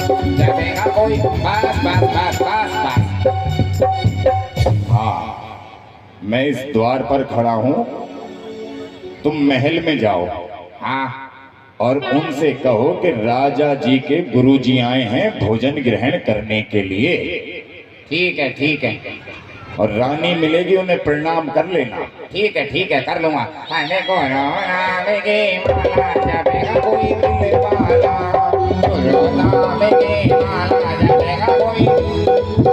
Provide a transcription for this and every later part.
जमेगा कोई, बस बस बस बस बस। हाँ, मैं इस द्वार पर खड़ा हूं, तुम महल में जाओ हाँ और उनसे कहो कि राजा जी के गुरुजी आए हैं भोजन ग्रहण करने के लिए। ठीक है ठीक है और रानी मिलेगी, उन्हें प्रणाम कर लेना। ठीक है कर लूंगा। आने को रोनावेगे माला, जमेगा कोई दिल वाला, रोनावेगे माला, जमेगा कोई।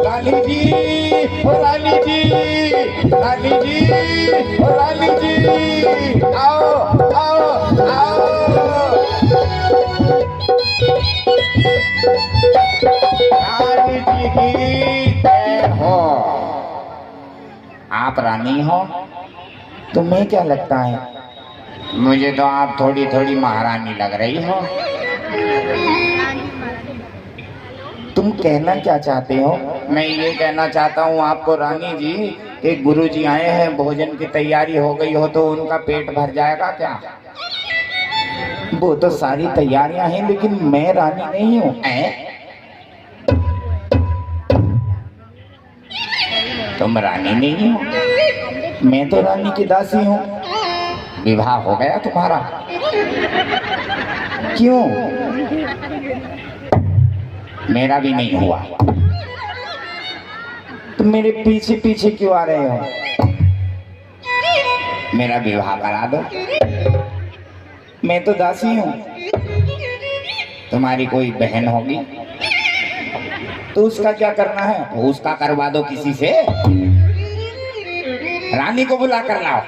रानी जी, ओ रानी जी, रानी जी, ओ रानी जी, आओ आओ आओ। रानी जी की जय हो। आप रानी हो? तुम्हें क्या लगता है? मुझे तो आप थोड़ी थोड़ी महारानी लग रही हो। तुम कहना क्या चाहते हो? मैं ये कहना चाहता हूँ आपको रानी जी कि गुरुजी आए हैं, भोजन की तैयारी हो गई हो तो उनका पेट भर जाएगा क्या? वो तो सारी तैयारियां हैं, लेकिन मैं रानी नहीं हूँ। तुम रानी नहीं हो? मैं तो रानी की दासी हूँ। विवाह हो गया तुम्हारा? क्यों? मेरा भी नहीं हुआ। तुम मेरे पीछे पीछे क्यों आ रहे हो? मेरा विवाह करा दो। मैं तो दासी हूँ। तुम्हारी कोई बहन होगी तो उसका क्या करना है? तो उसका करवा दो किसी से। रानी को बुला कर लाओ।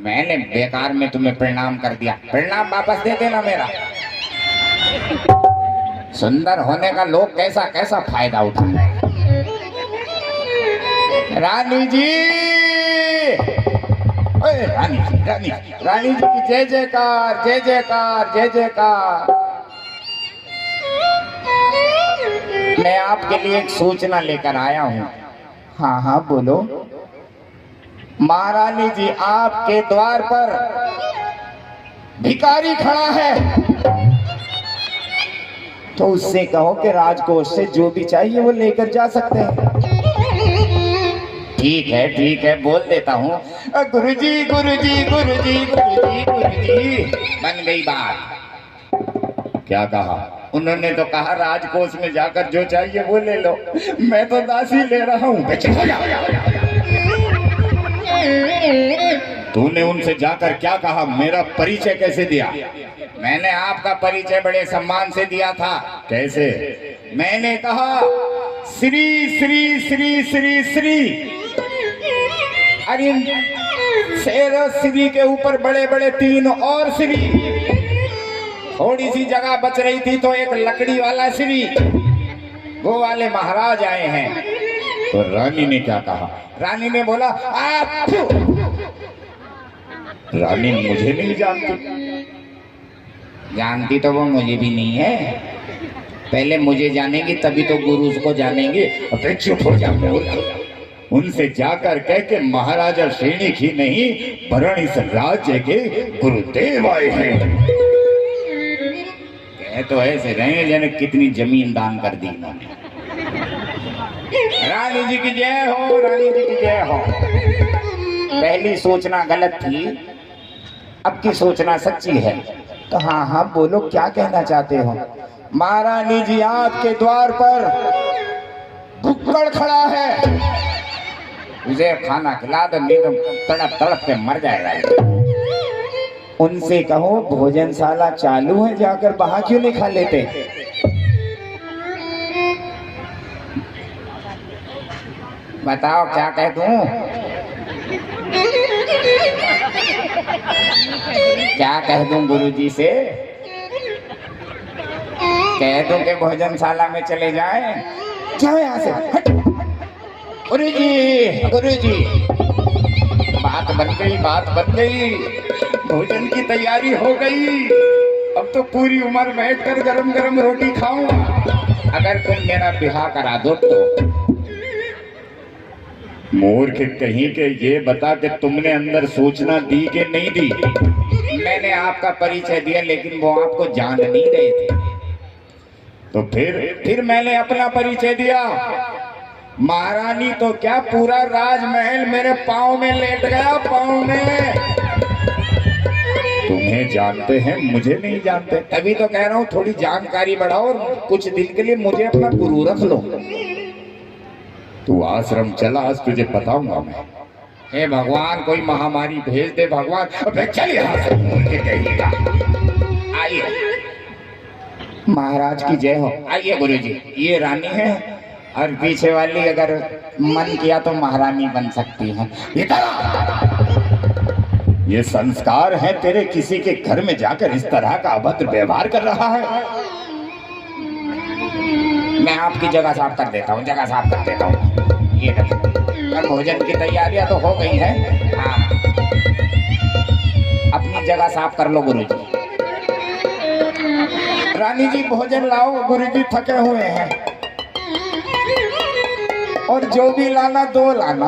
मैंने बेकार में तुम्हें प्रणाम कर दिया, प्रणाम वापस दे देना मेरा। सुंदर होने का लोग कैसा कैसा फायदा उठा रहे हैं। रानी जी, ओए रानी जी, रानी जी की जय जयकार, जय जयकार, जय जयकार। मैं आपके लिए एक सूचना लेकर आया हूँ। हाँ हाँ बोलो। महारानी जी, आपके द्वार पर भिखारी खड़ा है। तो उससे कहो कि राजकोष से जो भी चाहिए वो लेकर जा सकते हैं। ठीक है बोल देता हूँ। गुरुजी गुरुजी गुरुजी गुरुजी गुरुजी। बन गई बात। क्या कहा? उन्होंने तो कहा राजकोष में जाकर जो चाहिए वो ले लो। मैं तो दासी ले रहा हूँ। तूने उनसे जाकर क्या कहा? मेरा परिचय कैसे दिया? मैंने आपका परिचय बड़े सम्मान से दिया था। कैसे? मैंने कहा श्री श्री श्री श्री श्री। अरे शेर श्री के ऊपर बड़े बड़े 3 और श्री। थोड़ी सी जगह बच रही थी तो एक लकड़ी वाला श्री, वो वाले महाराज आए हैं। तो रानी ने क्या कहा? रानी ने बोला आप। रानी मुझे नहीं जानती। जानती तो वो मुझे भी नहीं है। पहले मुझे जानेंगी तभी तो गुरु को जानेंगे। अबे चुप हो जा। उनसे जाकर कह के महाराजा श्रेणिक ही नहीं वरण इस राज्य के गुरुदेव आए हैं। कह तो ऐसे रहे जने कितनी जमीन दान कर दी इन्होंने। रानी जी की जय हो, रानी जी की जय हो। पहली सोचना गलत थी, अब की सोचना सच्ची है। तो हाँ हाँ बोलो, क्या कहना चाहते हो? महारानी जी, आपके द्वार पर भुक्कड़ खड़ा है। उसे खाना खिला दो, नहीं तो तड़प तड़प के मर जाएगा। उनसे कहो भोजनशाला चालू है, जाकर वहां क्यों नहीं खा लेते? बताओ क्या कह दूं? क्या कह दूं गुरुजी से? कह दूं कि भोजनशाला में चले जाएं? जाओ यहाँ से, हट। गुरुजी, गुरुजी, बात बन गई, बात बन गई। भोजन की तैयारी हो गई। अब तो पूरी उम्र बैठकर गरम गरम रोटी खाऊंगा। अगर तुम मेरा ब्याह करा दो तो। मूर्ख कहीं के, ये बता कि तुमने अंदर सूचना दी कि नहीं दी? मैंने आपका परिचय दिया लेकिन वो आपको जान नहीं रहे थे। तो फिर मैंने अपना परिचय दिया। महारानी तो क्या, पूरा राजमहल मेरे पाँव में लेट गया, पाँव में। तुम्हें जानते हैं, मुझे नहीं जानते। तभी तो कह रहा हूँ थोड़ी जानकारी बढ़ाओ और कुछ दिन के लिए मुझे अपना गुरु रख लो। तू आश्रम चला, आज तुझे बताऊंगा मैं। हे भगवान, कोई महामारी भेज दे भगवान। अबे चल यहाँ से, मुझे कहिएगा। आइए महाराज की जय हो। आइए गुरुजी। ये रानी है और पीछे वाली अगर मन किया तो महारानी बन सकती है। ये संस्कार है तेरे, किसी के घर में जाकर इस तरह का अभद्र व्यवहार कर रहा है। मैं आपकी जगह साफ कर देता हूँ, जगह साफ कर देता हूँ। ये देखो, भोजन की तैयारियां तो हो गई है। हाँ, अपनी जगह साफ कर लो गुरुजी। रानी जी भोजन लाओ, गुरुजी थके हुए हैं। और जो भी लाना 2 लाना।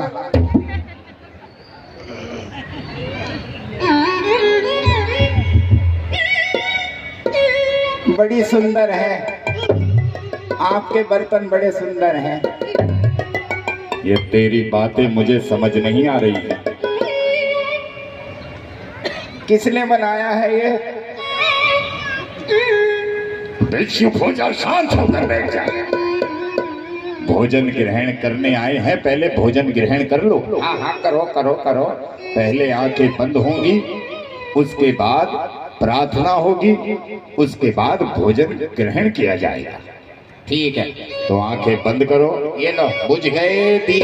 बड़ी सुंदर है, आपके बर्तन बड़े सुंदर हैं। ये तेरी बातें मुझे समझ नहीं आ रही है। किसने बनाया है ये? चुप हो जा, शांत होकर बैठ जा। भोजन ग्रहण करने आए हैं, पहले भोजन ग्रहण कर लो। हाँ हाँ, करो करो करो। पहले आंखें बंद होंगी, उसके बाद प्रार्थना होगी, उसके बाद भोजन ग्रहण किया जाएगा। ठीक है, तो आंखें बंद करो। ये लो, बुझ गए दी।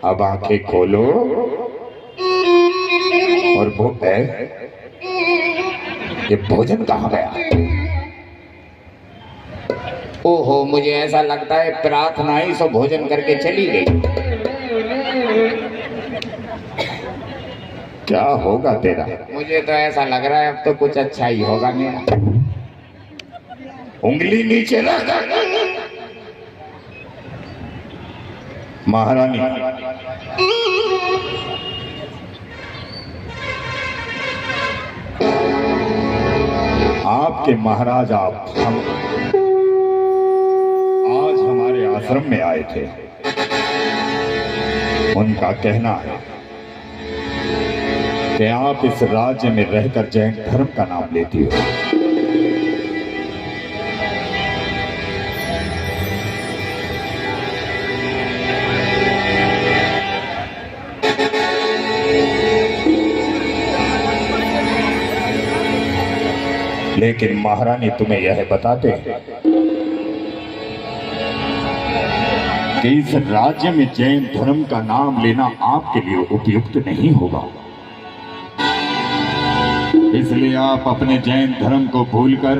अब आंखें खोलो और वो है, ये भोजन कहाँ गया? ओहो, मुझे ऐसा लगता है प्रार्थना ही सो भोजन करके चली गई। क्या होगा तेरा? मुझे तो ऐसा लग रहा है अब तो कुछ अच्छा ही होगा मेरा। उंगली नीचे रख। महारानी, आपके महाराज आप हम आज हमारे आश्रम में आए थे। उनका कहना है कि आप इस राज्य में रहकर जैन धर्म का नाम लेती हो। लेकिन महारानी तुम्हें यह बताते हैं कि इस राज्य में जैन धर्म का नाम लेना आपके लिए उपयुक्त नहीं होगा। इसलिए आप अपने जैन धर्म को भूलकर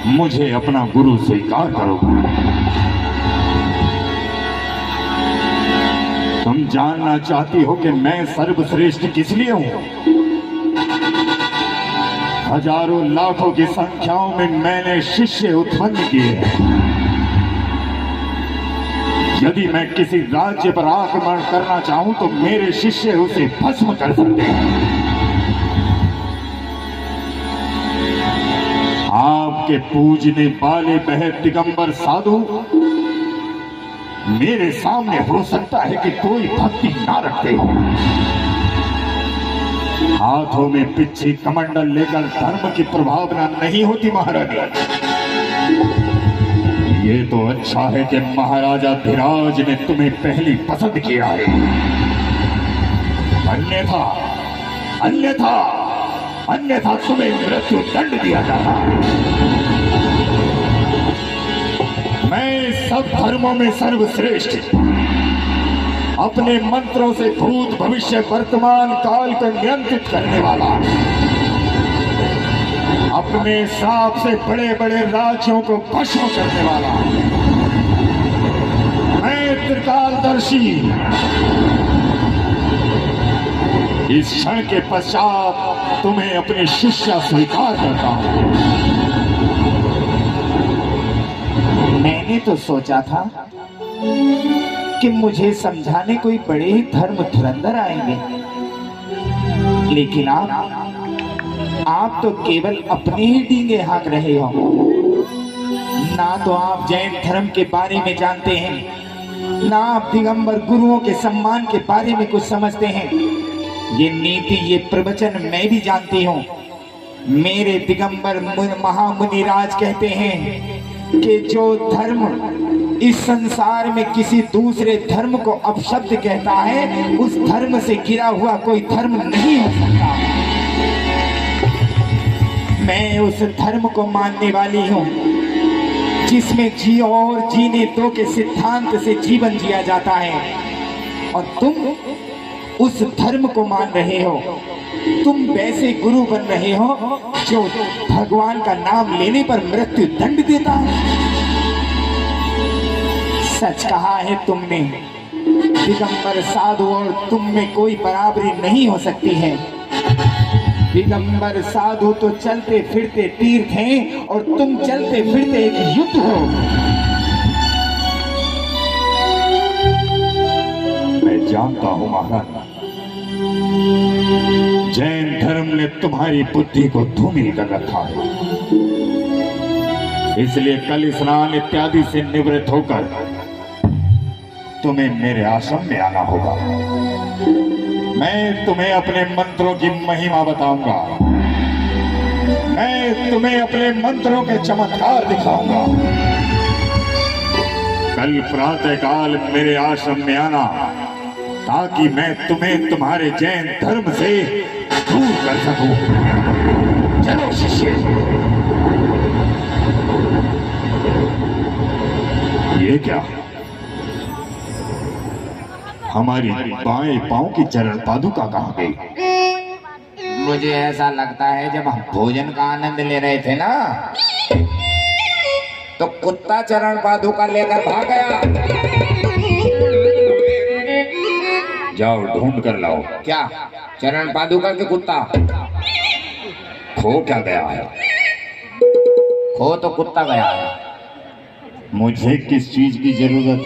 मुझे अपना गुरु स्वीकार करो। तुम जानना चाहती हो कि मैं सर्वश्रेष्ठ किस लिए हूं? हजारों लाखों की संख्याओं में मैंने शिष्य उत्पन्न किए हैं। यदि मैं किसी राज्य पर आक्रमण करना चाहूं तो मेरे शिष्य उसे भस्म कर सकते हैं। आपके पूजने वाले वह दिगंबर साधु मेरे सामने हो सकता है कि कोई भक्ति ना रखते हो। हाथों में पिच्छी कमंडल लेकर धर्म की प्रभावना नहीं होती महारानी। ये तो अच्छा है कि महाराजा धीराज ने तुम्हें पहली पसंद किया है, अन्यथा अन्यथा अन्यथा तुम्हें मृत्यु दंड दिया जाता। मैं सब धर्मों में सर्वश्रेष्ठ, अपने मंत्रों से भूत भविष्य वर्तमान काल को नियंत्रित करने वाला, अपने श्राप से बड़े बड़े राज्यों को भस्म करने वाला, मैं त्रिकालदर्शी। इस क्षण के पश्चात तुम्हें अपने शिष्य स्वीकार करता हूं। मैंने तो सोचा था कि मुझे समझाने कोई बड़े ही धर्म धुरंधर आएंगे, लेकिन आप तो केवल अपने ही डींगे हाँक रहे हो। ना तो आप जैन धर्म के बारे में जानते हैं, ना आप दिगंबर गुरुओं के सम्मान के बारे में कुछ समझते हैं। ये नीति, ये प्रवचन मैं भी जानती हूँ। मेरे दिगंबर महामुनिराज कहते हैं कि जो धर्म इस संसार में किसी दूसरे धर्म को अपशब्द कहता है, उस धर्म से गिरा हुआ कोई धर्म नहीं हो सकता। मैं उस धर्म को मानने वाली हूँ जिसमें जियो और जीने दो के सिद्धांत से जीवन जिया जाता है, और तुम उस धर्म को मान रहे हो। तुम वैसे गुरु बन रहे हो जो भगवान का नाम लेने पर मृत्यु दंड देता है। सच कहा है तुमने, दिगंबर साधु और तुम में कोई बराबरी नहीं हो सकती है। दिगंबर साधु तो चलते फिरते तीर्थ हैं और तुम चलते फिरते एक युद्ध हो। मैं जानता हूं महाराज, जैन धर्म ने तुम्हारी बुद्धि को धूमिल कर रखा है, इसलिए कल स्नान इत्यादि से निवृत्त होकर तुम्हें मेरे आश्रम में आना होगा। मैं तुम्हें अपने मंत्रों की महिमा बताऊंगा, मैं तुम्हें अपने मंत्रों के चमत्कार दिखाऊंगा। कल प्रातःकाल मेरे आश्रम में आना, ताकि मैं तुम्हें तुम्हारे जैन धर्म से दूर कर सकूं। चलो शिष्य। ये क्या? हमारी बाएं पांव की चरण पादुका कहाँ गई? मुझे ऐसा लगता है जब हम भोजन का आनंद ले रहे थे ना, तो कुत्ता चरण पादुका लेकर भाग गया। जाओ ढूंढ कर लाओ। क्या चरण पादुका के कुत्ता? खो क्या गया है? खो तो कुत्ता गया है। मुझे किस चीज की जरूरत